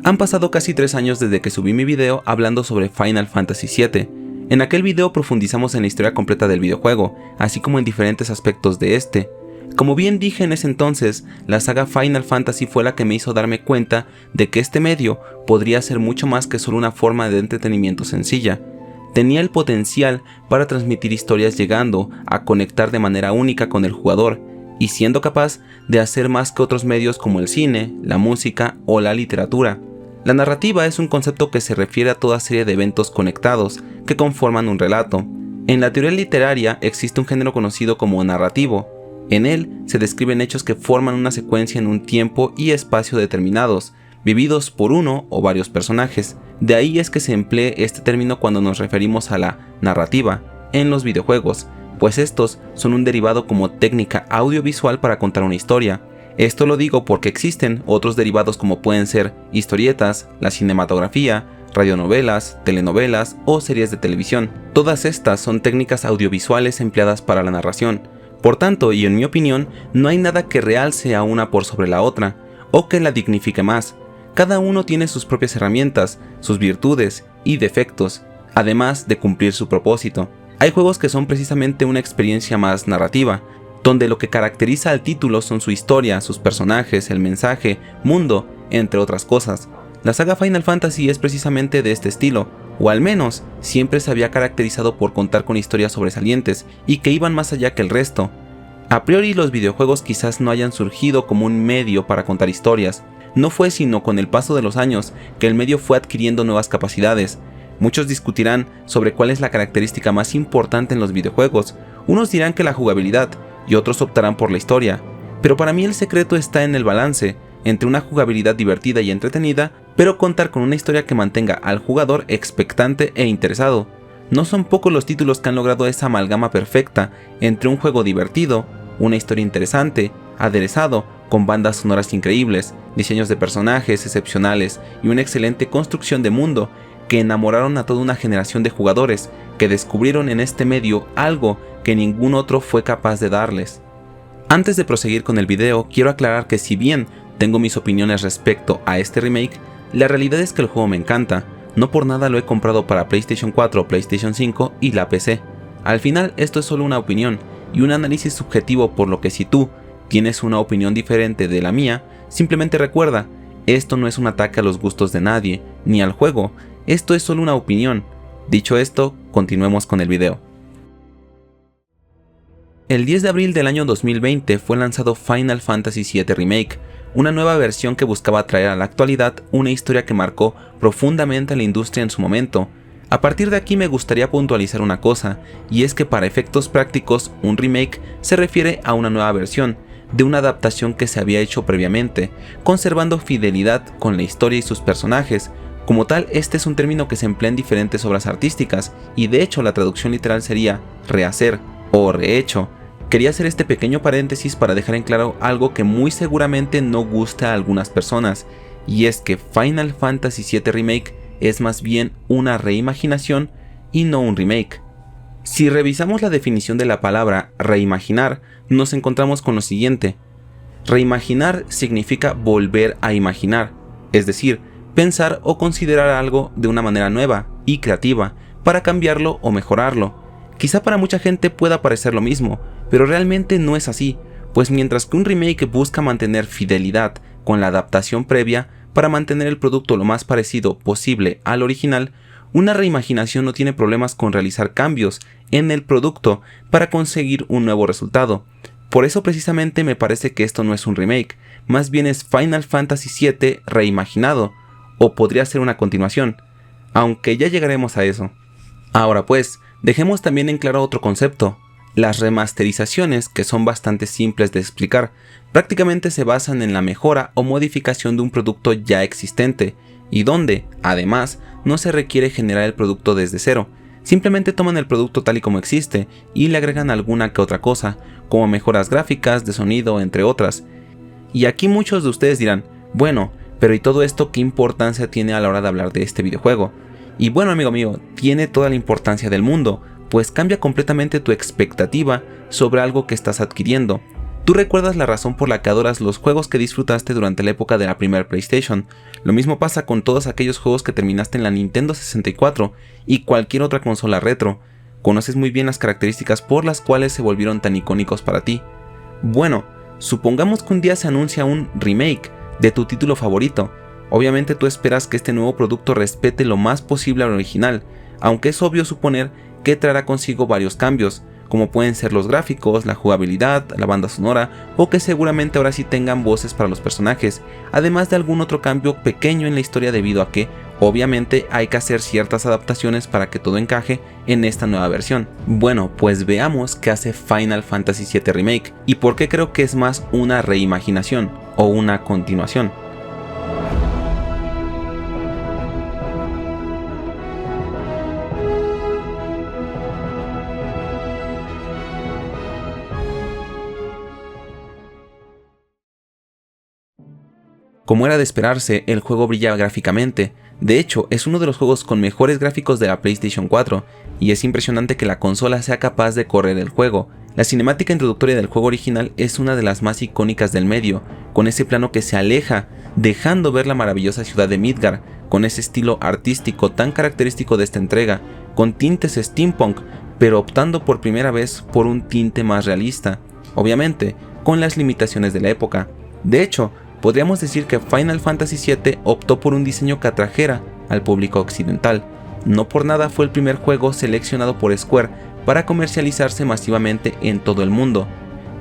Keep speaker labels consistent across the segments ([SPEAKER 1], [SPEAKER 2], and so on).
[SPEAKER 1] Han pasado casi 3 años desde que subí mi video hablando sobre Final Fantasy VII. En aquel video profundizamos en la historia completa del videojuego, así como en diferentes aspectos de este. Como bien dije en ese entonces, la saga Final Fantasy fue la que me hizo darme cuenta de que este medio podría ser mucho más que solo una forma de entretenimiento sencilla. Tenía el potencial para transmitir historias llegando a conectar de manera única con el jugador, y siendo capaz de hacer más que otros medios como el cine, la música o la literatura. La narrativa es un concepto que se refiere a toda serie de eventos conectados que conforman un relato. En la teoría literaria existe un género conocido como narrativo. En él se describen hechos que forman una secuencia en un tiempo y espacio determinados, vividos por uno o varios personajes. De ahí es que se emplee este término cuando nos referimos a la narrativa en los videojuegos, pues estos son un derivado como técnica audiovisual para contar una historia. Esto lo digo porque existen otros derivados como pueden ser historietas, la cinematografía, radionovelas, telenovelas o series de televisión. Todas estas son técnicas audiovisuales empleadas para la narración. Por tanto, y en mi opinión, no hay nada que realce a una por sobre la otra, o que la dignifique más. Cada uno tiene sus propias herramientas, sus virtudes y defectos, además de cumplir su propósito. Hay juegos que son precisamente una experiencia más narrativa, donde lo que caracteriza al título son su historia, sus personajes, el mensaje, mundo, entre otras cosas. La saga Final Fantasy es precisamente de este estilo, o al menos siempre se había caracterizado por contar con historias sobresalientes y que iban más allá que el resto. A priori los videojuegos quizás no hayan surgido como un medio para contar historias, no fue sino con el paso de los años que el medio fue adquiriendo nuevas capacidades. Muchos discutirán sobre cuál es la característica más importante en los videojuegos, unos dirán que la jugabilidad, y otros optarán por la historia, pero para mí el secreto está en el balance entre una jugabilidad divertida y entretenida, pero contar con una historia que mantenga al jugador expectante e interesado. No son pocos los títulos que han logrado esa amalgama perfecta entre un juego divertido, una historia interesante, aderezado con bandas sonoras increíbles, diseños de personajes excepcionales y una excelente construcción de mundo que enamoraron a toda una generación de jugadores que descubrieron en este medio algo que ningún otro fue capaz de darles. Antes de proseguir con el video, quiero aclarar que si bien tengo mis opiniones respecto a este remake, la realidad es que el juego me encanta, no por nada lo he comprado para PlayStation 4, PlayStation 5 y la PC. Al final esto es solo una opinión y un análisis subjetivo, por lo que si tú tienes una opinión diferente de la mía, simplemente recuerda, esto no es un ataque a los gustos de nadie, ni al juego, esto es solo una opinión. Dicho esto, continuemos con el video. El 10 de abril del año 2020 fue lanzado Final Fantasy VII Remake, una nueva versión que buscaba traer a la actualidad una historia que marcó profundamente a la industria en su momento. A partir de aquí me gustaría puntualizar una cosa, y es que para efectos prácticos un remake se refiere a una nueva versión de una adaptación que se había hecho previamente, conservando fidelidad con la historia y sus personajes. Como tal, este es un término que se emplea en diferentes obras artísticas, y de hecho la traducción literal sería rehacer o rehecho. Quería hacer este pequeño paréntesis para dejar en claro algo que muy seguramente no gusta a algunas personas, y es que Final Fantasy VII Remake es más bien una reimaginación y no un remake. Si revisamos la definición de la palabra reimaginar, nos encontramos con lo siguiente. Reimaginar significa volver a imaginar, es decir, pensar o considerar algo de una manera nueva y creativa para cambiarlo o mejorarlo. Quizá para mucha gente pueda parecer lo mismo, pero realmente no es así, pues mientras que un remake busca mantener fidelidad con la adaptación previa para mantener el producto lo más parecido posible al original, una reimaginación no tiene problemas con realizar cambios en el producto para conseguir un nuevo resultado. Por eso precisamente me parece que esto no es un remake, más bien es Final Fantasy VII reimaginado, o podría ser una continuación, aunque ya llegaremos a eso. Ahora pues, dejemos también en claro otro concepto. Las remasterizaciones, que son bastante simples de explicar, prácticamente se basan en la mejora o modificación de un producto ya existente, y donde, además, no se requiere generar el producto desde cero, simplemente toman el producto tal y como existe y le agregan alguna que otra cosa, como mejoras gráficas, de sonido, entre otras. Y aquí muchos de ustedes dirán, bueno, pero ¿y todo esto qué importancia tiene a la hora de hablar de este videojuego? Y bueno, amigo mío, tiene toda la importancia del mundo, pues cambia completamente tu expectativa sobre algo que estás adquiriendo. Tú recuerdas la razón por la que adoras los juegos que disfrutaste durante la época de la primera PlayStation. Lo mismo pasa con todos aquellos juegos que terminaste en la Nintendo 64 y cualquier otra consola retro. Conoces muy bien las características por las cuales se volvieron tan icónicos para ti. Bueno, supongamos que un día se anuncia un remake de tu título favorito. Obviamente tú esperas que este nuevo producto respete lo más posible al original, aunque es obvio suponer que traerá consigo varios cambios, como pueden ser los gráficos, la jugabilidad, la banda sonora, o que seguramente ahora sí tengan voces para los personajes, además de algún otro cambio pequeño en la historia debido a que, obviamente, hay que hacer ciertas adaptaciones para que todo encaje en esta nueva versión. Bueno, pues veamos qué hace Final Fantasy VII Remake y por qué creo que es más una reimaginación o una continuación. Como era de esperarse, el juego brilla gráficamente. De hecho, es uno de los juegos con mejores gráficos de la PlayStation 4, y es impresionante que la consola sea capaz de correr el juego. La cinemática introductoria del juego original es una de las más icónicas del medio, con ese plano que se aleja, dejando ver la maravillosa ciudad de Midgar, con ese estilo artístico tan característico de esta entrega, con tintes steampunk, pero optando por primera vez por un tinte más realista, obviamente, con las limitaciones de la época. De hecho, podríamos decir que Final Fantasy VII optó por un diseño que atrajera al público occidental. No por nada fue el primer juego seleccionado por Square para comercializarse masivamente en todo el mundo.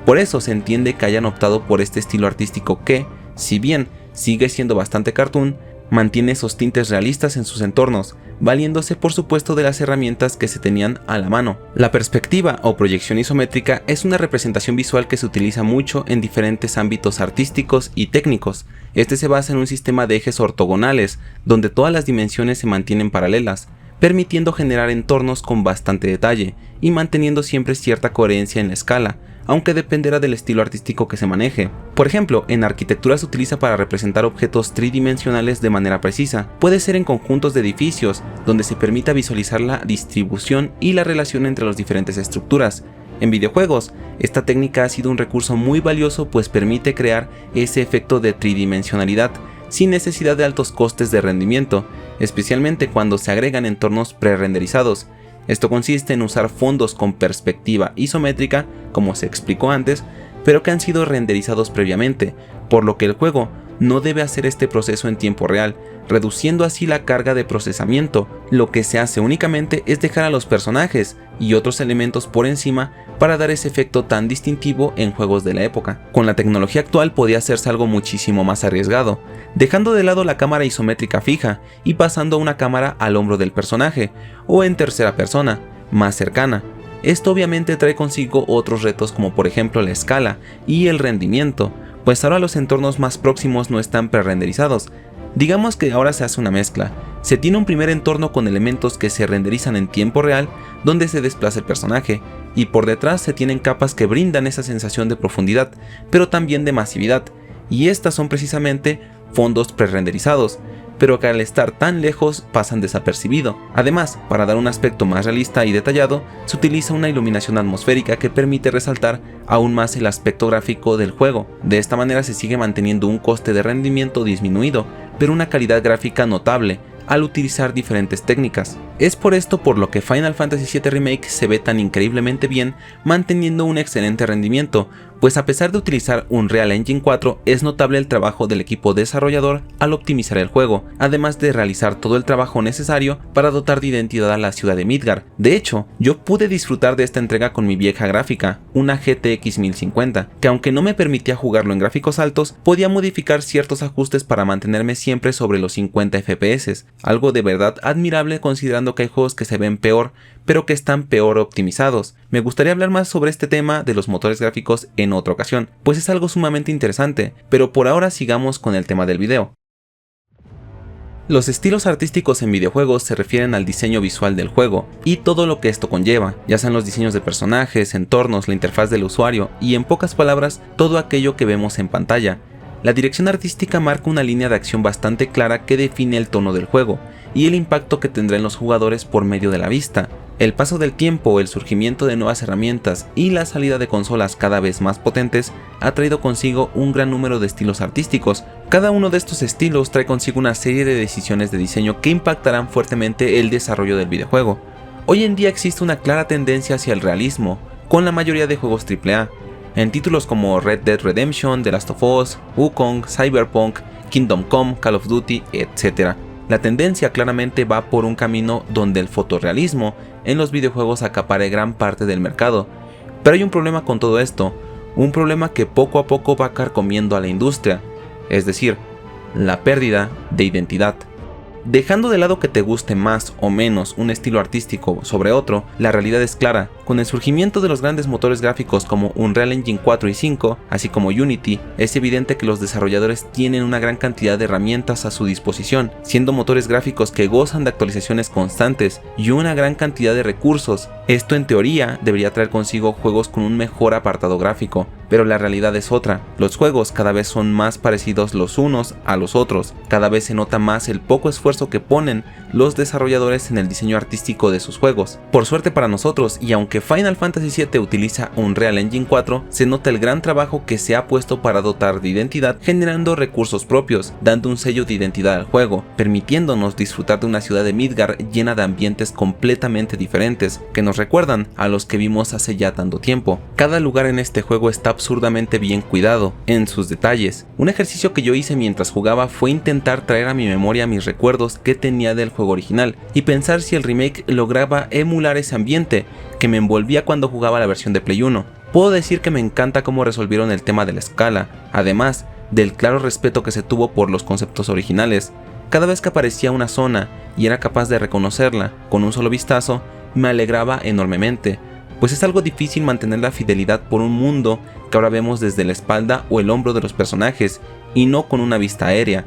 [SPEAKER 1] Por eso se entiende que hayan optado por este estilo artístico que, si bien sigue siendo bastante cartoon, mantiene esos tintes realistas en sus entornos, valiéndose por supuesto de las herramientas que se tenían a la mano. La perspectiva o proyección isométrica es una representación visual que se utiliza mucho en diferentes ámbitos artísticos y técnicos. Este se basa en un sistema de ejes ortogonales, donde todas las dimensiones se mantienen paralelas, permitiendo generar entornos con bastante detalle y manteniendo siempre cierta coherencia en la escala, aunque dependerá del estilo artístico que se maneje. Por ejemplo, en arquitectura se utiliza para representar objetos tridimensionales de manera precisa. Puede ser en conjuntos de edificios, donde se permita visualizar la distribución y la relación entre las diferentes estructuras. En videojuegos, esta técnica ha sido un recurso muy valioso pues permite crear ese efecto de tridimensionalidad sin necesidad de altos costes de rendimiento, especialmente cuando se agregan entornos pre-renderizados. Esto consiste en usar fondos con perspectiva isométrica, como se explicó antes, pero que han sido renderizados previamente, por lo que el juego no debe hacer este proceso en tiempo real, reduciendo así la carga de procesamiento. Lo que se hace únicamente es dejar a los personajes y otros elementos por encima para dar ese efecto tan distintivo en juegos de la época. Con la tecnología actual podía hacerse algo muchísimo más arriesgado, dejando de lado la cámara isométrica fija y pasando a una cámara al hombro del personaje, o en tercera persona, más cercana. Esto obviamente trae consigo otros retos como por ejemplo la escala y el rendimiento, pues ahora los entornos más próximos no están pre-renderizados. Digamos que ahora se hace una mezcla. Se tiene un primer entorno con elementos que se renderizan en tiempo real, donde se desplaza el personaje, y por detrás se tienen capas que brindan esa sensación de profundidad, pero también de masividad, y estas son precisamente fondos pre-renderizados, pero que al estar tan lejos pasan desapercibido. Además, para dar un aspecto más realista y detallado, se utiliza una iluminación atmosférica que permite resaltar aún más el aspecto gráfico del juego. De esta manera se sigue manteniendo un coste de rendimiento disminuido, pero una calidad gráfica notable al utilizar diferentes técnicas. Es por esto por lo que Final Fantasy VII Remake se ve tan increíblemente bien, manteniendo un excelente rendimiento, pues a pesar de utilizar Unreal Engine 4 es notable el trabajo del equipo desarrollador al optimizar el juego, además de realizar todo el trabajo necesario para dotar de identidad a la ciudad de Midgar. De hecho, yo pude disfrutar de esta entrega con mi vieja gráfica, una GTX 1050, que aunque no me permitía jugarlo en gráficos altos, podía modificar ciertos ajustes para mantenerme siempre sobre los 50 FPS, algo de verdad admirable considerando que hay juegos que se ven peor, pero que están peor optimizados. Me gustaría hablar más sobre este tema de los motores gráficos en otra ocasión, pues es algo sumamente interesante, pero por ahora sigamos con el tema del video. Los estilos artísticos en videojuegos se refieren al diseño visual del juego y todo lo que esto conlleva, ya sean los diseños de personajes, entornos, la interfaz del usuario y en pocas palabras, todo aquello que vemos en pantalla. La dirección artística marca una línea de acción bastante clara que define el tono del juego y el impacto que tendrá en los jugadores por medio de la vista. El paso del tiempo, el surgimiento de nuevas herramientas y la salida de consolas cada vez más potentes ha traído consigo un gran número de estilos artísticos. Cada uno de estos estilos trae consigo una serie de decisiones de diseño que impactarán fuertemente el desarrollo del videojuego. Hoy en día existe una clara tendencia hacia el realismo, con la mayoría de juegos AAA, en títulos como Red Dead Redemption, The Last of Us, Wukong, Cyberpunk, Kingdom Come, Call of Duty, etc. La tendencia claramente va por un camino donde el fotorrealismo en los videojuegos acapare gran parte del mercado. Pero hay un problema con todo esto, un problema que poco a poco va carcomiendo a la industria, es decir, la pérdida de identidad. Dejando de lado que te guste más o menos un estilo artístico sobre otro, la realidad es clara. Con el surgimiento de los grandes motores gráficos como Unreal Engine 4 y 5, así como Unity, es evidente que los desarrolladores tienen una gran cantidad de herramientas a su disposición, siendo motores gráficos que gozan de actualizaciones constantes y una gran cantidad de recursos. Esto en teoría debería traer consigo juegos con un mejor apartado gráfico, pero la realidad es otra. Los juegos cada vez son más parecidos los unos a los otros, cada vez se nota más el poco esfuerzo que ponen los desarrolladores en el diseño artístico de sus juegos. Por suerte para nosotros, y aunque Final Fantasy VII utiliza Unreal Engine 4, se nota el gran trabajo que se ha puesto para dotar de identidad, generando recursos propios, dando un sello de identidad al juego, permitiéndonos disfrutar de una ciudad de Midgar llena de ambientes completamente diferentes, que nos recuerdan a los que vimos hace ya tanto tiempo. Cada lugar en este juego está absurdamente bien cuidado, en sus detalles. Un ejercicio que yo hice mientras jugaba fue intentar traer a mi memoria mis recuerdos que tenía del juego original, y pensar si el remake lograba emular ese ambiente que me envolvía cuando jugaba la versión de Play 1. Puedo decir que me encanta cómo resolvieron el tema de la escala, además del claro respeto que se tuvo por los conceptos originales. Cada vez que aparecía una zona y era capaz de reconocerla con un solo vistazo, me alegraba enormemente, pues es algo difícil mantener la fidelidad por un mundo que ahora vemos desde la espalda o el hombro de los personajes y no con una vista aérea.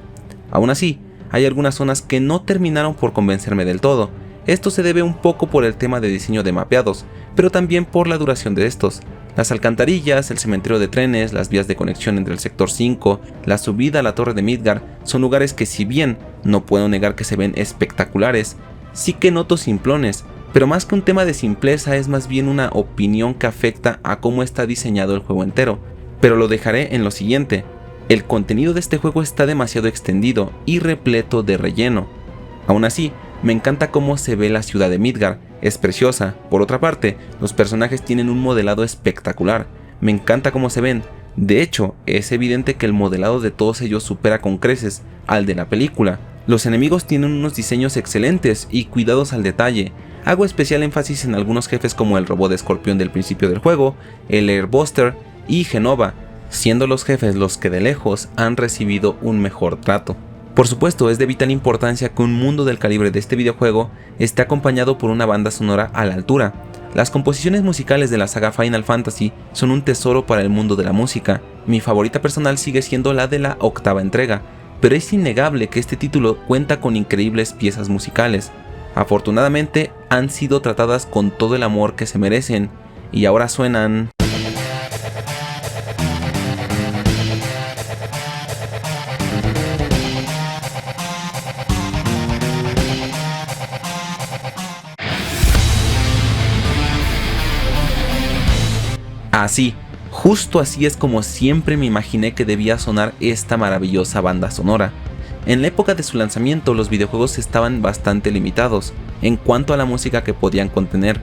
[SPEAKER 1] Aún así, hay algunas zonas que no terminaron por convencerme del todo. Esto se debe un poco por el tema de diseño de mapeados, pero también por la duración de estos. Las alcantarillas, el cementerio de trenes, las vías de conexión entre el sector 5, la subida a la torre de Midgar son lugares que, si bien no puedo negar que se ven espectaculares, sí que noto simplones, pero más que un tema de simpleza es más bien una opinión que afecta a cómo está diseñado el juego entero. Pero lo dejaré en lo siguiente: el contenido de este juego está demasiado extendido y repleto de relleno. Aún así, me encanta cómo se ve la ciudad de Midgar, es preciosa. Por otra parte, los personajes tienen un modelado espectacular, me encanta cómo se ven. De hecho, es evidente que el modelado de todos ellos supera con creces al de la película. Los enemigos tienen unos diseños excelentes y cuidados al detalle. Hago especial énfasis en algunos jefes como el robot de escorpión del principio del juego, el Airbuster y Genova, siendo los jefes los que de lejos han recibido un mejor trato. Por supuesto, es de vital importancia que un mundo del calibre de este videojuego esté acompañado por una banda sonora a la altura. Las composiciones musicales de la saga Final Fantasy son un tesoro para el mundo de la música. Mi favorita personal sigue siendo la de la octava entrega, pero es innegable que este título cuenta con increíbles piezas musicales. Afortunadamente han sido tratadas con todo el amor que se merecen, y ahora suenan... Así, justo así es como siempre me imaginé que debía sonar esta maravillosa banda sonora. En la época de su lanzamiento, los videojuegos estaban bastante limitados en cuanto a la música que podían contener.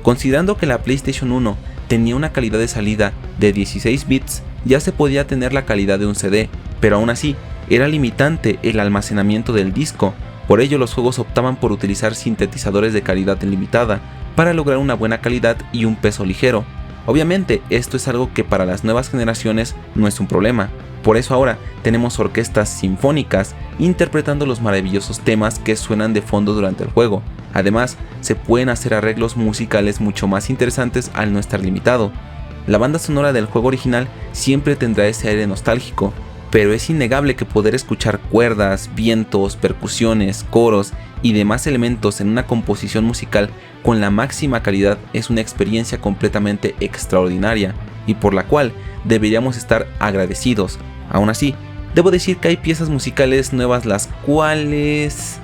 [SPEAKER 1] Considerando que la PlayStation 1 tenía una calidad de salida de 16 bits, ya se podía tener la calidad de un CD, pero aún así era limitante el almacenamiento del disco. Por ello, los juegos optaban por utilizar sintetizadores de calidad limitada para lograr una buena calidad y un peso ligero. Obviamente, esto es algo que para las nuevas generaciones no es un problema. Por eso ahora tenemos orquestas sinfónicas interpretando los maravillosos temas que suenan de fondo durante el juego. Además, se pueden hacer arreglos musicales mucho más interesantes al no estar limitado. La banda sonora del juego original siempre tendrá ese aire nostálgico, pero es innegable que poder escuchar cuerdas, vientos, percusiones, coros y demás elementos en una composición musical con la máxima calidad es una experiencia completamente extraordinaria y por la cual deberíamos estar agradecidos. Aún así, debo decir que hay piezas musicales nuevas las cuales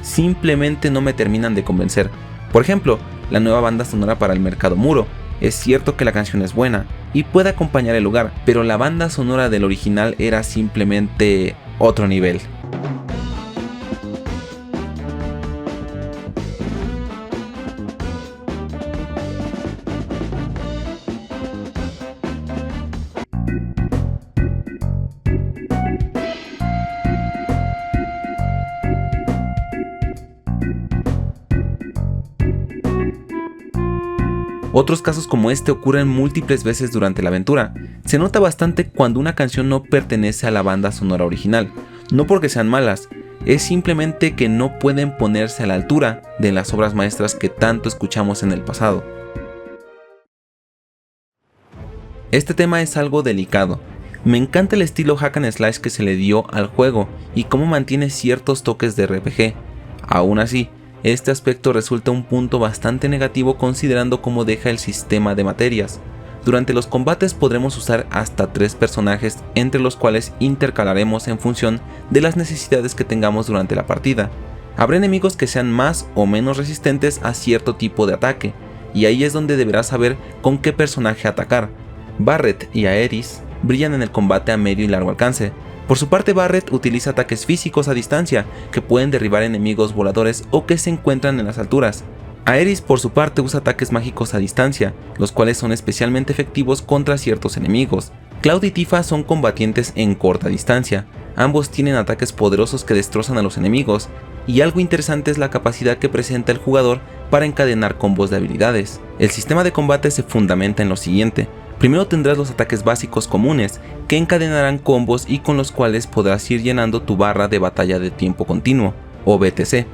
[SPEAKER 1] simplemente no me terminan de convencer. Por ejemplo, la nueva banda sonora para el mercado muro. Es cierto que la canción es buena y puede acompañar el lugar, pero la banda sonora del original era simplemente otro nivel. Otros casos como este ocurren múltiples veces durante la aventura. Se nota bastante cuando una canción no pertenece a la banda sonora original, no porque sean malas, es simplemente que no pueden ponerse a la altura de las obras maestras que tanto escuchamos en el pasado. Este tema es algo delicado. Me encanta el estilo hack and slash que se le dio al juego y cómo mantiene ciertos toques de RPG. Aún así, este aspecto resulta un punto bastante negativo considerando cómo deja el sistema de materias. Durante los combates podremos usar hasta 3 personajes entre los cuales intercalaremos en función de las necesidades que tengamos durante la partida. Habrá enemigos que sean más o menos resistentes a cierto tipo de ataque, y ahí es donde deberás saber con qué personaje atacar. Barret y Aerys brillan en el combate a medio y largo alcance. Por su parte, Barret utiliza ataques físicos a distancia que pueden derribar enemigos voladores o que se encuentran en las alturas. Aerys por su parte usa ataques mágicos a distancia, los cuales son especialmente efectivos contra ciertos enemigos. Cloud y Tifa son combatientes en corta distancia, ambos tienen ataques poderosos que destrozan a los enemigos, y algo interesante es la capacidad que presenta el jugador para encadenar combos de habilidades. El sistema de combate se fundamenta en lo siguiente. Primero tendrás los ataques básicos comunes, que encadenarán combos y con los cuales podrás ir llenando tu barra de batalla de tiempo continuo, o BTC.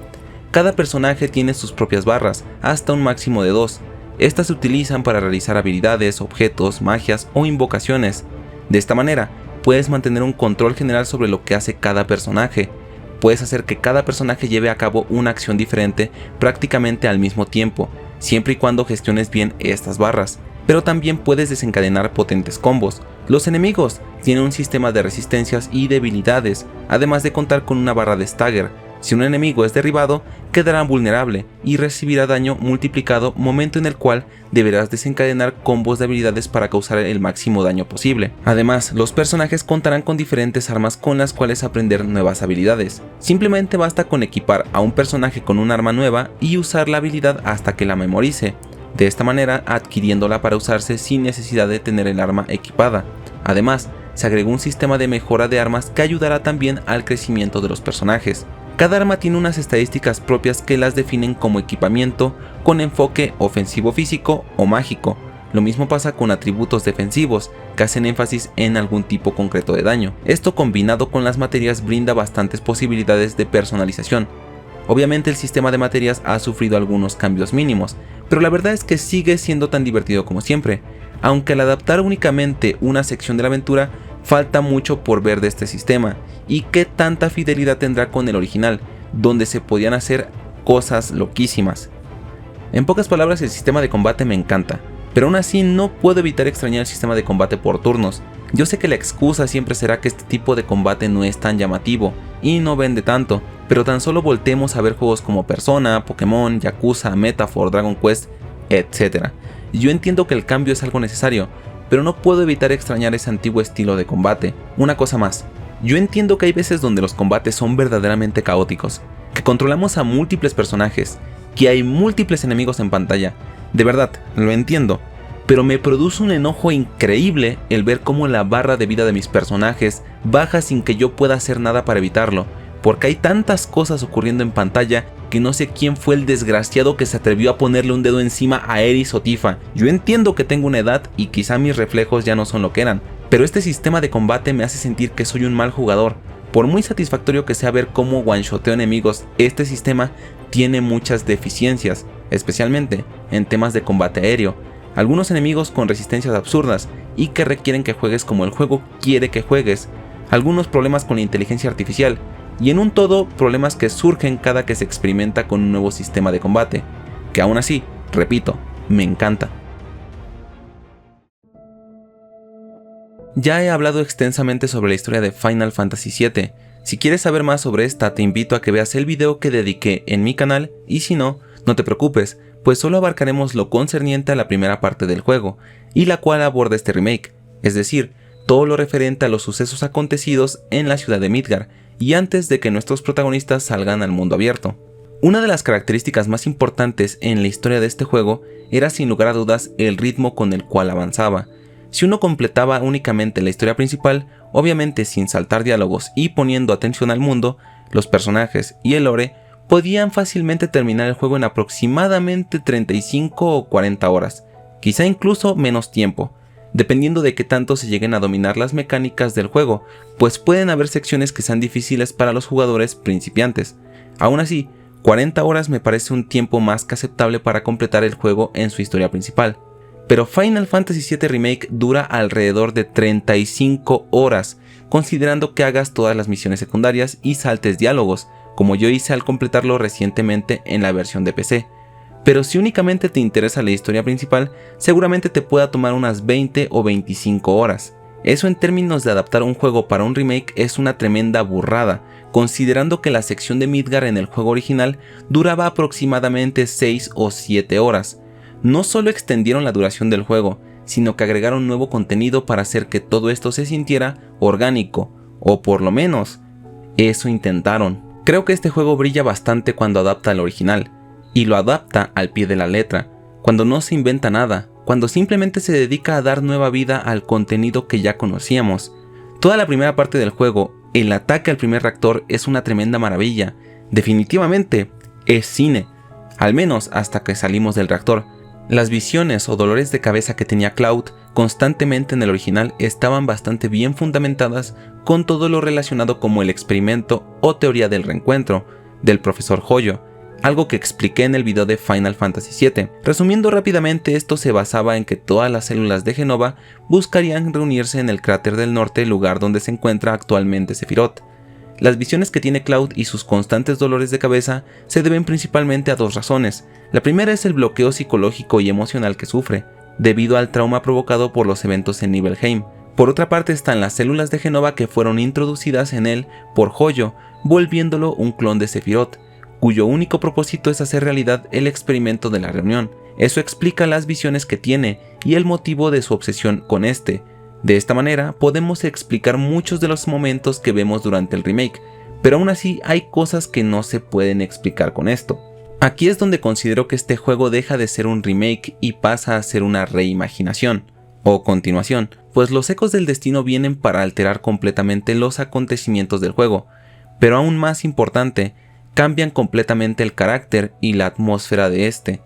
[SPEAKER 1] Cada personaje tiene sus propias barras, hasta un máximo de 2. Estas se utilizan para realizar habilidades, objetos, magias o invocaciones. De esta manera, puedes mantener un control general sobre lo que hace cada personaje. Puedes hacer que cada personaje lleve a cabo una acción diferente prácticamente al mismo tiempo, siempre y cuando gestiones bien estas barras. Pero también puedes desencadenar potentes combos. Los enemigos tienen un sistema de resistencias y debilidades, además de contar con una barra de stagger. Si un enemigo es derribado, quedará vulnerable y recibirá daño multiplicado, momento en el cual deberás desencadenar combos de habilidades para causar el máximo daño posible. Además, los personajes contarán con diferentes armas con las cuales aprender nuevas habilidades. Simplemente basta con equipar a un personaje con un arma nueva y usar la habilidad hasta que la memorice. De esta manera adquiriéndola para usarse sin necesidad de tener el arma equipada. Además, se agregó un sistema de mejora de armas que ayudará también al crecimiento de los personajes. Cada arma tiene unas estadísticas propias que las definen como equipamiento con enfoque ofensivo físico o mágico. Lo mismo pasa con atributos defensivos, que hacen énfasis en algún tipo concreto de daño. Esto combinado con las materias brinda bastantes posibilidades de personalización. Obviamente el sistema de materias ha sufrido algunos cambios mínimos, pero la verdad es que sigue siendo tan divertido como siempre, aunque al adaptar únicamente una sección de la aventura, falta mucho por ver de este sistema, y qué tanta fidelidad tendrá con el original, donde se podían hacer cosas loquísimas. En pocas palabras, el sistema de combate me encanta, pero aún así no puedo evitar extrañar el sistema de combate por turnos. Yo sé que la excusa siempre será que este tipo de combate no es tan llamativo y no vende tanto, pero tan solo volteemos a ver juegos como Persona, Pokémon, Yakuza, Metaphor, Dragon Quest, etc. Yo entiendo que el cambio es algo necesario, pero no puedo evitar extrañar ese antiguo estilo de combate. Una cosa más, yo entiendo que hay veces donde los combates son verdaderamente caóticos, que controlamos a múltiples personajes, que hay múltiples enemigos en pantalla, de verdad, lo entiendo. Pero me produce un enojo increíble el ver cómo la barra de vida de mis personajes baja sin que yo pueda hacer nada para evitarlo, porque hay tantas cosas ocurriendo en pantalla que no sé quién fue el desgraciado que se atrevió a ponerle un dedo encima a Aerys o Tifa. Yo entiendo que tengo una edad y quizá mis reflejos ya no son lo que eran, pero este sistema de combate me hace sentir que soy un mal jugador. Por muy satisfactorio que sea ver cómo one-shoteo enemigos, este sistema tiene muchas deficiencias, especialmente en temas de combate aéreo. Algunos enemigos con resistencias absurdas y que requieren que juegues como el juego quiere que juegues, algunos problemas con la inteligencia artificial y en un todo problemas que surgen cada que se experimenta con un nuevo sistema de combate, que aún así, repito, me encanta. Ya he hablado extensamente sobre la historia de Final Fantasy VII, si quieres saber más sobre esta te invito a que veas el video que dediqué en mi canal y si no, No te preocupes, pues solo abarcaremos lo concerniente a la primera parte del juego, y la cual aborda este remake, es decir, todo lo referente a los sucesos acontecidos en la ciudad de Midgar, y antes de que nuestros protagonistas salgan al mundo abierto. Una de las características más importantes en la historia de este juego era sin lugar a dudas el ritmo con el cual avanzaba. Si uno completaba únicamente la historia principal, obviamente sin saltar diálogos y poniendo atención al mundo, los personajes y el lore, podían fácilmente terminar el juego en aproximadamente 35 o 40 horas, quizá incluso menos tiempo, dependiendo de qué tanto se lleguen a dominar las mecánicas del juego, pues pueden haber secciones que sean difíciles para los jugadores principiantes. Aún así, 40 horas me parece un tiempo más que aceptable para completar el juego en su historia principal. Pero Final Fantasy VII Remake dura alrededor de 35 horas, considerando que hagas todas las misiones secundarias y saltes diálogos, como yo hice al completarlo recientemente en la versión de PC. Pero si únicamente te interesa la historia principal, seguramente te pueda tomar unas 20 o 25 horas. Eso en términos de adaptar un juego para un remake es una tremenda burrada, considerando que la sección de Midgar en el juego original duraba aproximadamente 6 o 7 horas. No solo extendieron la duración del juego, sino que agregaron nuevo contenido para hacer que todo esto se sintiera orgánico, o por lo menos, eso intentaron. Creo que este juego brilla bastante cuando adapta al original, y lo adapta al pie de la letra, cuando no se inventa nada, cuando simplemente se dedica a dar nueva vida al contenido que ya conocíamos. Toda la primera parte del juego, el ataque al primer reactor, es una tremenda maravilla. Definitivamente es cine, al menos hasta que salimos del reactor. Las visiones o dolores de cabeza que tenía Cloud constantemente en el original estaban bastante bien fundamentadas con todo lo relacionado como el experimento o teoría del reencuentro del profesor Hoyo, algo que expliqué en el video de Final Fantasy VII. Resumiendo rápidamente, esto se basaba en que todas las células de Jenova buscarían reunirse en el cráter del norte, lugar donde se encuentra actualmente Sephiroth. Las visiones que tiene Cloud y sus constantes dolores de cabeza se deben principalmente a dos razones. La primera es el bloqueo psicológico y emocional que sufre, debido al trauma provocado por los eventos en Nibelheim. Por otra parte están las células de Jenova que fueron introducidas en él por Hoyo, volviéndolo un clon de Sephiroth, cuyo único propósito es hacer realidad el experimento de la reunión. Eso explica las visiones que tiene y el motivo de su obsesión con este. De esta manera podemos explicar muchos de los momentos que vemos durante el remake, pero aún así hay cosas que no se pueden explicar con esto. Aquí es donde considero que este juego deja de ser un remake y pasa a ser una reimaginación, o continuación, pues los ecos del destino vienen para alterar completamente los acontecimientos del juego, pero aún más importante, cambian completamente el carácter y la atmósfera de este.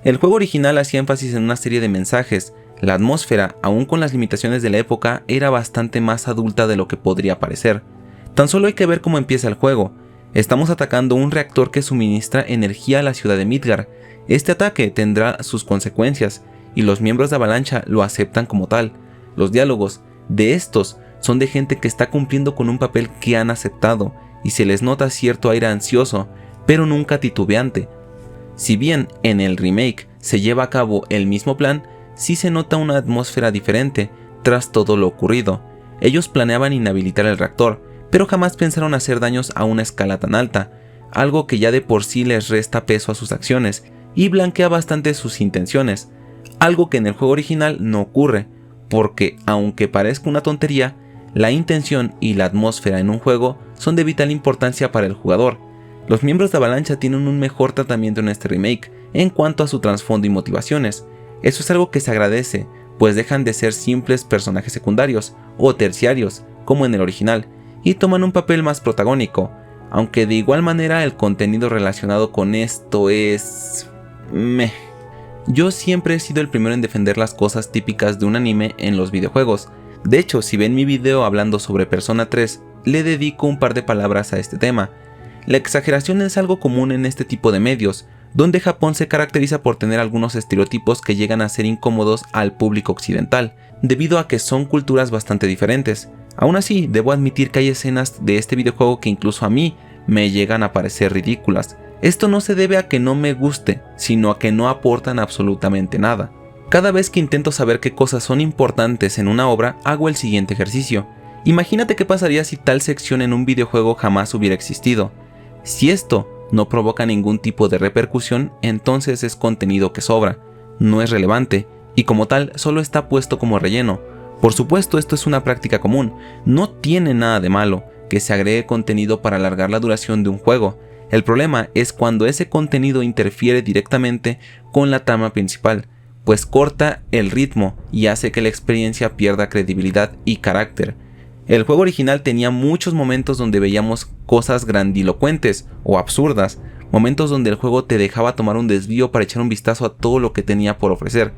[SPEAKER 1] El juego original hacía énfasis en una serie de mensajes. La atmósfera, aún con las limitaciones de la época, era bastante más adulta de lo que podría parecer. Tan solo hay que ver cómo empieza el juego. Estamos atacando un reactor que suministra energía a la ciudad de Midgar. Este ataque tendrá sus consecuencias, y los miembros de Avalancha lo aceptan como tal. Los diálogos de estos son de gente que está cumpliendo con un papel que han aceptado, y se les nota cierto aire ansioso, pero nunca titubeante. Si bien en el remake se lleva a cabo el mismo plan, sí se nota una atmósfera diferente tras todo lo ocurrido. Ellos planeaban inhabilitar el reactor, pero jamás pensaron hacer daños a una escala tan alta, algo que ya de por sí les resta peso a sus acciones y blanquea bastante sus intenciones, algo que en el juego original no ocurre, porque aunque parezca una tontería, la intención y la atmósfera en un juego son de vital importancia para el jugador. Los miembros de Avalancha tienen un mejor tratamiento en este remake en cuanto a su trasfondo y motivaciones. Eso es algo que se agradece, pues dejan de ser simples personajes secundarios o terciarios, como en el original, y toman un papel más protagónico, aunque de igual manera el contenido relacionado con esto es... meh. Yo siempre he sido el primero en defender las cosas típicas de un anime en los videojuegos. De hecho, si ven mi video hablando sobre Persona 3, le dedico un par de palabras a este tema. La exageración es algo común en este tipo de medios, donde Japón se caracteriza por tener algunos estereotipos que llegan a ser incómodos al público occidental, debido a que son culturas bastante diferentes. Aún así, debo admitir que hay escenas de este videojuego que incluso a mí me llegan a parecer ridículas. Esto no se debe a que no me guste, sino a que no aportan absolutamente nada. Cada vez que intento saber qué cosas son importantes en una obra, hago el siguiente ejercicio. Imagínate qué pasaría si tal sección en un videojuego jamás hubiera existido. Si esto no provoca ningún tipo de repercusión, entonces es contenido que sobra, no es relevante, y como tal solo está puesto como relleno. Por supuesto, esto es una práctica común, no tiene nada de malo que se agregue contenido para alargar la duración de un juego. El problema es cuando ese contenido interfiere directamente con la trama principal, pues corta el ritmo y hace que la experiencia pierda credibilidad y carácter. El juego original tenía muchos momentos donde veíamos cosas grandilocuentes o absurdas, momentos donde el juego te dejaba tomar un desvío para echar un vistazo a todo lo que tenía por ofrecer.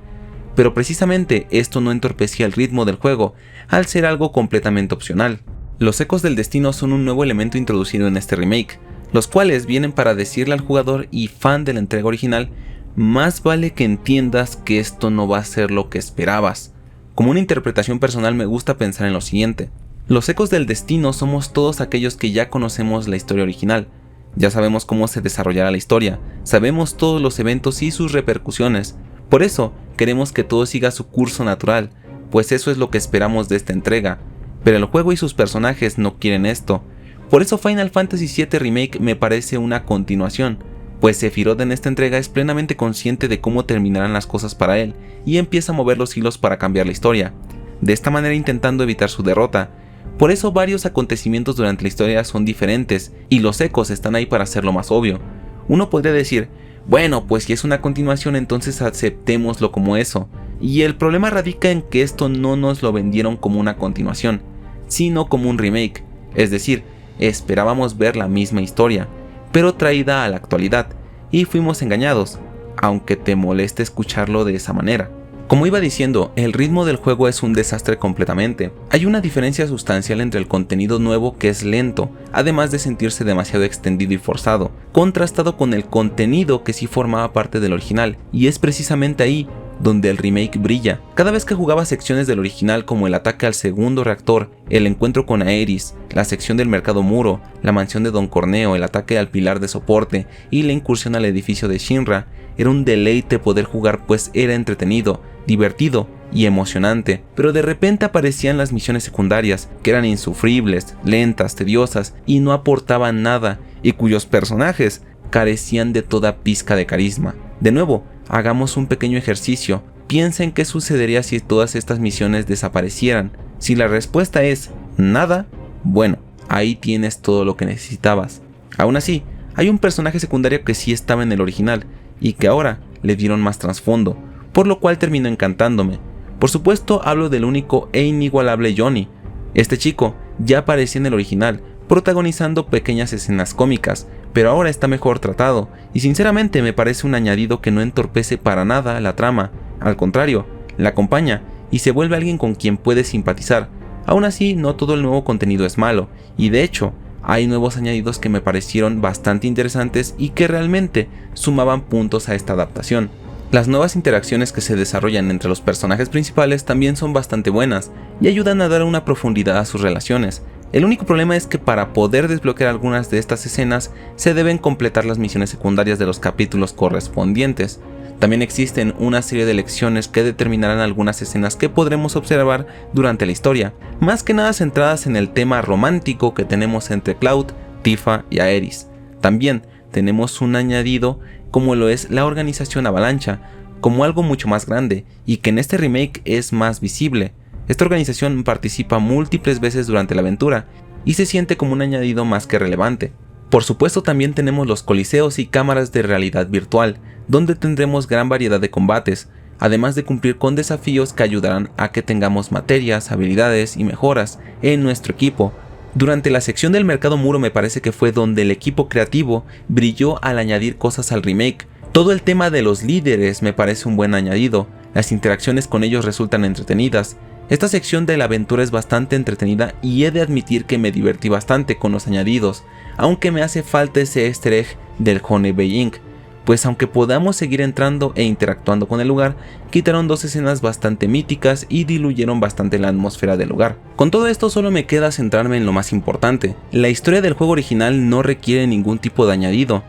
[SPEAKER 1] Pero precisamente esto no entorpecía el ritmo del juego, al ser algo completamente opcional. Los ecos del destino son un nuevo elemento introducido en este remake, los cuales vienen para decirle al jugador y fan de la entrega original: más vale que entiendas que esto no va a ser lo que esperabas. Como una interpretación personal me gusta pensar en lo siguiente: los ecos del destino somos todos aquellos que ya conocemos la historia original, ya sabemos cómo se desarrollará la historia, sabemos todos los eventos y sus repercusiones, por eso queremos que todo siga su curso natural, pues eso es lo que esperamos de esta entrega, pero el juego y sus personajes no quieren esto. Por eso Final Fantasy VII Remake me parece una continuación, pues Sephiroth en esta entrega es plenamente consciente de cómo terminarán las cosas para él y empieza a mover los hilos para cambiar la historia, de esta manera intentando evitar su derrota. Por eso varios acontecimientos durante la historia son diferentes y los ecos están ahí para hacerlo más obvio. Uno podría decir: bueno, pues si es una continuación entonces aceptémoslo como eso, y el problema radica en que esto no nos lo vendieron como una continuación, sino como un remake, es decir, esperábamos ver la misma historia, pero traída a la actualidad, y fuimos engañados, aunque te moleste escucharlo de esa manera. Como iba diciendo, el ritmo del juego es un desastre completamente. Hay una diferencia sustancial entre el contenido nuevo, que es lento, además de sentirse demasiado extendido y forzado, contrastado con el contenido que sí formaba parte del original, y es precisamente ahí donde el remake brilla. Cada vez que jugaba secciones del original como el ataque al segundo reactor, el encuentro con Aeris, la sección del mercado muro, la mansión de Don Corneo, el ataque al pilar de soporte y la incursión al edificio de Shinra, era un deleite poder jugar, pues era entretenido, divertido y emocionante, pero de repente aparecían las misiones secundarias, que eran insufribles, lentas, tediosas y no aportaban nada, y cuyos personajes carecían de toda pizca de carisma. De nuevo, hagamos un pequeño ejercicio. Piensa en qué sucedería si todas estas misiones desaparecieran. Si la respuesta es nada, bueno, ahí tienes todo lo que necesitabas. Aún así, hay un personaje secundario que sí estaba en el original y que ahora le dieron más trasfondo, por lo cual terminó encantándome. Por supuesto, hablo del único e inigualable Johnny. Este chico ya aparecía en el original, protagonizando pequeñas escenas cómicas, pero ahora está mejor tratado, y sinceramente me parece un añadido que no entorpece para nada la trama, al contrario, la acompaña y se vuelve alguien con quien puedes simpatizar. Aún así, no todo el nuevo contenido es malo, y de hecho, hay nuevos añadidos que me parecieron bastante interesantes y que realmente sumaban puntos a esta adaptación. Las nuevas interacciones que se desarrollan entre los personajes principales también son bastante buenas y ayudan a dar una profundidad a sus relaciones. El único problema es que para poder desbloquear algunas de estas escenas se deben completar las misiones secundarias de los capítulos correspondientes. También existen una serie de lecciones que determinarán algunas escenas que podremos observar durante la historia, más que nada centradas en el tema romántico que tenemos entre Cloud, Tifa y Aeris. También tenemos un añadido como lo es la organización Avalancha, como algo mucho más grande y que en este remake es más visible. Esta organización participa múltiples veces durante la aventura y se siente como un añadido más que relevante. Por supuesto, también tenemos los coliseos y cámaras de realidad virtual, donde tendremos gran variedad de combates, además de cumplir con desafíos que ayudarán a que tengamos materias, habilidades y mejoras en nuestro equipo. Durante la sección del mercado muro me parece que fue donde el equipo creativo brilló al añadir cosas al remake. Todo el tema de los líderes me parece un buen añadido, las interacciones con ellos resultan entretenidas. Esta sección de la aventura es bastante entretenida y he de admitir que me divertí bastante con los añadidos, aunque me hace falta ese easter egg del Honey Bay Inc., pues aunque podamos seguir entrando e interactuando con el lugar, quitaron dos escenas bastante míticas y diluyeron bastante la atmósfera del lugar. Con todo esto solo me queda centrarme en lo más importante. La historia del juego original no requiere ningún tipo de añadido,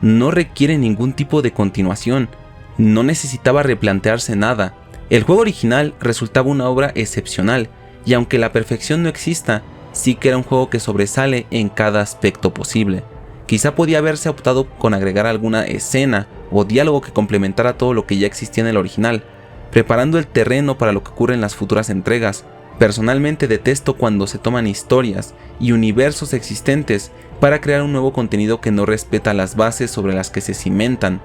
[SPEAKER 1] no requiere ningún tipo de continuación, no necesitaba replantearse nada. El juego original resultaba una obra excepcional, y aunque la perfección no exista, sí que era un juego que sobresale en cada aspecto posible. Quizá podía haberse optado con agregar alguna escena o diálogo que complementara todo lo que ya existía en el original, preparando el terreno para lo que ocurre en las futuras entregas. Personalmente detesto cuando se toman historias y universos existentes para crear un nuevo contenido que no respeta las bases sobre las que se cimentan.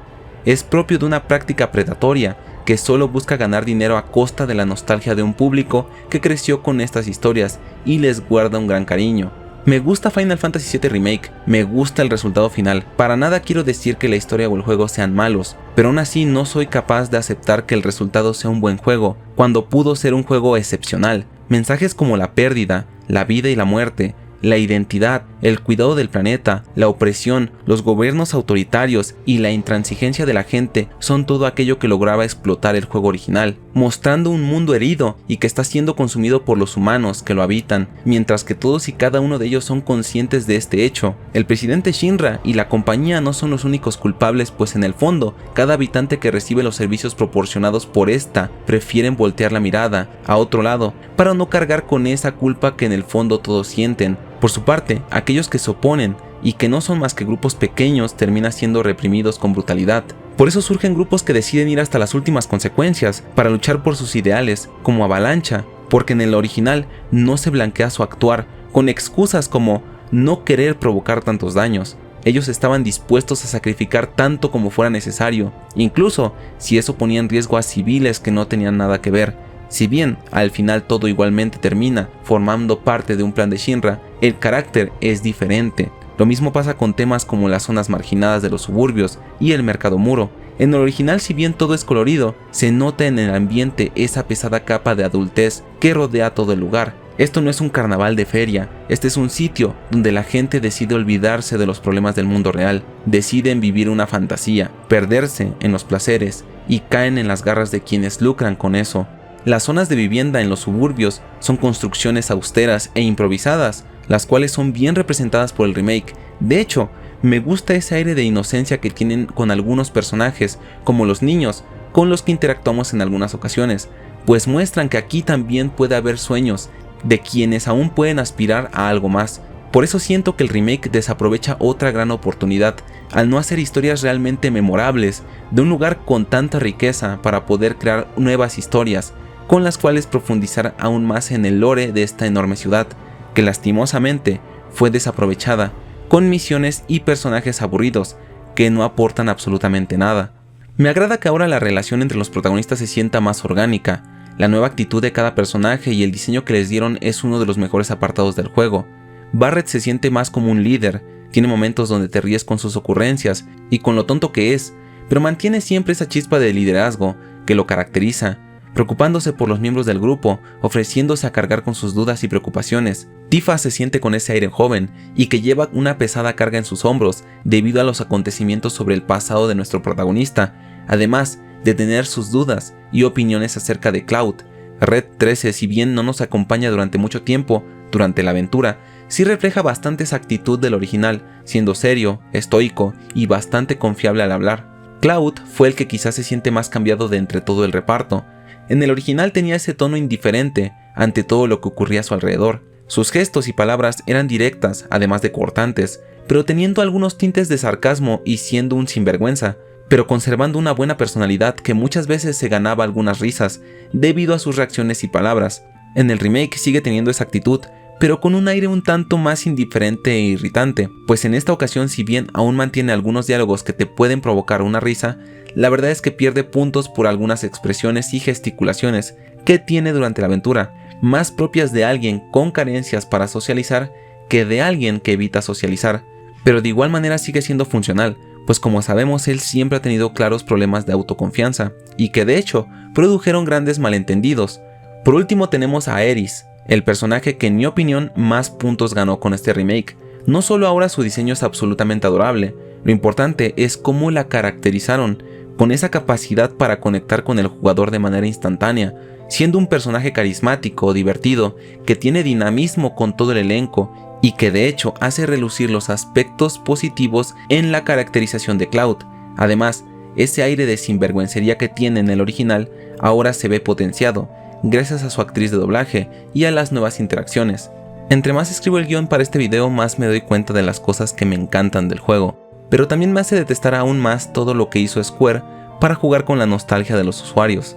[SPEAKER 1] Es propio de una práctica predatoria que solo busca ganar dinero a costa de la nostalgia de un público que creció con estas historias y les guarda un gran cariño. Me gusta Final Fantasy VII Remake, me gusta el resultado final, para nada quiero decir que la historia o el juego sean malos, pero aún así no soy capaz de aceptar que el resultado sea un buen juego, cuando pudo ser un juego excepcional. Mensajes como la pérdida, la vida y la muerte, la identidad, el cuidado del planeta, la opresión, los gobiernos autoritarios y la intransigencia de la gente son todo aquello que lograba explotar el juego original, mostrando un mundo herido y que está siendo consumido por los humanos que lo habitan, mientras que todos y cada uno de ellos son conscientes de este hecho. El presidente Shinra y la compañía no son los únicos culpables, pues en el fondo, cada habitante que recibe los servicios proporcionados por esta prefieren voltear la mirada a otro lado para no cargar con esa culpa que en el fondo todos sienten. Por su parte, aquellos que se oponen y que no son más que grupos pequeños terminan siendo reprimidos con brutalidad. Por eso surgen grupos que deciden ir hasta las últimas consecuencias para luchar por sus ideales, como Avalancha, porque en el original no se blanquea su actuar con excusas como no querer provocar tantos daños. Ellos estaban dispuestos a sacrificar tanto como fuera necesario, incluso si eso ponía en riesgo a civiles que no tenían nada que ver. Si bien al final todo igualmente termina formando parte de un plan de Shinra, el carácter es diferente. Lo mismo pasa con temas como las zonas marginadas de los suburbios y el mercado muro. En el original, si bien todo es colorido, se nota en el ambiente esa pesada capa de adultez que rodea todo el lugar. Esto no es un carnaval de feria, este es un sitio donde la gente decide olvidarse de los problemas del mundo real, deciden vivir una fantasía, perderse en los placeres y caen en las garras de quienes lucran con eso. Las zonas de vivienda en los suburbios son construcciones austeras e improvisadas, las cuales son bien representadas por el remake. De hecho, me gusta ese aire de inocencia que tienen con algunos personajes, como los niños, con los que interactuamos en algunas ocasiones, pues muestran que aquí también puede haber sueños, de quienes aún pueden aspirar a algo más. Por eso siento que el remake desaprovecha otra gran oportunidad, al no hacer historias realmente memorables, de un lugar con tanta riqueza para poder crear nuevas historias, con las cuales profundizar aún más en el lore de esta enorme ciudad, que lastimosamente fue desaprovechada, con misiones y personajes aburridos, que no aportan absolutamente nada. Me agrada que ahora la relación entre los protagonistas se sienta más orgánica, la nueva actitud de cada personaje y el diseño que les dieron es uno de los mejores apartados del juego. Barret se siente más como un líder, tiene momentos donde te ríes con sus ocurrencias y con lo tonto que es, pero mantiene siempre esa chispa de liderazgo que lo caracteriza, preocupándose por los miembros del grupo, ofreciéndose a cargar con sus dudas y preocupaciones. Tifa se siente con ese aire joven y que lleva una pesada carga en sus hombros debido a los acontecimientos sobre el pasado de nuestro protagonista, además de tener sus dudas y opiniones acerca de Cloud. Red 13, si bien no nos acompaña durante mucho tiempo durante la aventura, sí refleja bastante esa actitud del original, siendo serio, estoico y bastante confiable al hablar. Cloud fue el que quizás se siente más cambiado de entre todo el reparto. En el original tenía ese tono indiferente ante todo lo que ocurría a su alrededor. Sus gestos y palabras eran directas, además de cortantes, pero teniendo algunos tintes de sarcasmo y siendo un sinvergüenza, pero conservando una buena personalidad que muchas veces se ganaba algunas risas debido a sus reacciones y palabras. En el remake sigue teniendo esa actitud, pero con un aire un tanto más indiferente e irritante, pues en esta ocasión, si bien aún mantiene algunos diálogos que te pueden provocar una risa, la verdad es que pierde puntos por algunas expresiones y gesticulaciones que tiene durante la aventura, más propias de alguien con carencias para socializar que de alguien que evita socializar, pero de igual manera sigue siendo funcional, pues como sabemos él siempre ha tenido claros problemas de autoconfianza, y que de hecho produjeron grandes malentendidos. Por último tenemos a Eris, el personaje que en mi opinión más puntos ganó con este remake. No solo ahora su diseño es absolutamente adorable, lo importante es cómo la caracterizaron, con esa capacidad para conectar con el jugador de manera instantánea, siendo un personaje carismático, divertido, que tiene dinamismo con todo el elenco y que de hecho hace relucir los aspectos positivos en la caracterización de Cloud. Además, ese aire de sinvergüencería que tiene en el original ahora se ve potenciado, gracias a su actriz de doblaje y a las nuevas interacciones. Entre más escribo el guión para este video, más me doy cuenta de las cosas que me encantan del juego, pero también me hace detestar aún más todo lo que hizo Square para jugar con la nostalgia de los usuarios.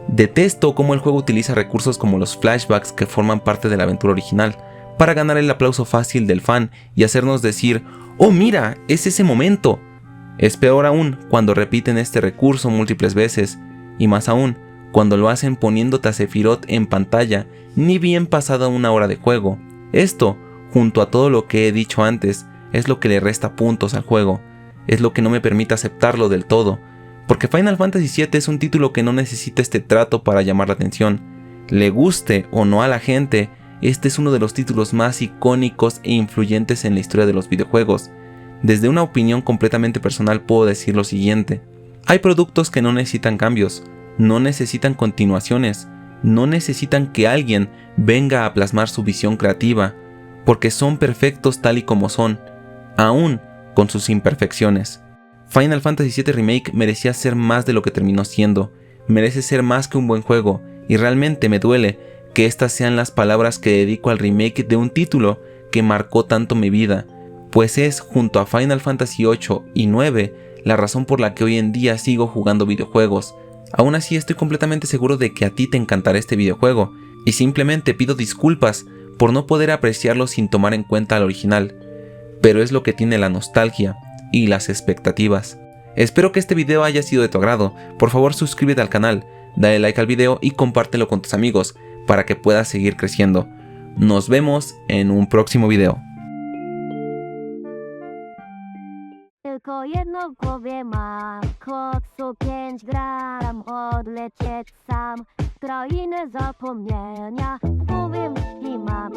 [SPEAKER 1] Detesto cómo el juego utiliza recursos como los flashbacks que forman parte de la aventura original, para ganar el aplauso fácil del fan y hacernos decir, ¡oh mira, es ese momento! Es peor aún cuando repiten este recurso múltiples veces, y más aún, cuando lo hacen poniéndote a Sephiroth en pantalla ni bien pasada una hora de juego. Esto, junto a todo lo que he dicho antes, es lo que le resta puntos al juego, es lo que no me permite aceptarlo del todo, porque Final Fantasy VII es un título que no necesita este trato para llamar la atención. Le guste o no a la gente, este es uno de los títulos más icónicos e influyentes en la historia de los videojuegos. Desde una opinión completamente personal puedo decir lo siguiente: hay productos que no necesitan cambios, no necesitan continuaciones, no necesitan que alguien venga a plasmar su visión creativa, porque son perfectos tal y como son, aún con sus imperfecciones. Final Fantasy VII Remake merecía ser más de lo que terminó siendo, merece ser más que un buen juego, y realmente me duele que estas sean las palabras que dedico al remake de un título que marcó tanto mi vida, pues es, junto a Final Fantasy VIII y IX, la razón por la que hoy en día sigo jugando videojuegos. Aún así estoy completamente seguro de que a ti te encantará este videojuego, y simplemente pido disculpas por no poder apreciarlo sin tomar en cuenta al original, pero es lo que tiene la nostalgia y las expectativas. Espero que este video haya sido de tu agrado. Por favor, suscríbete al canal, dale like al video y compártelo con tus amigos para que puedas seguir creciendo. Nos vemos en un próximo video.
[SPEAKER 2] Tylko jedno w głowie mam, koksu 5 gram, odlecieć sam w krainę zapomnienia, w głowie myśli mam.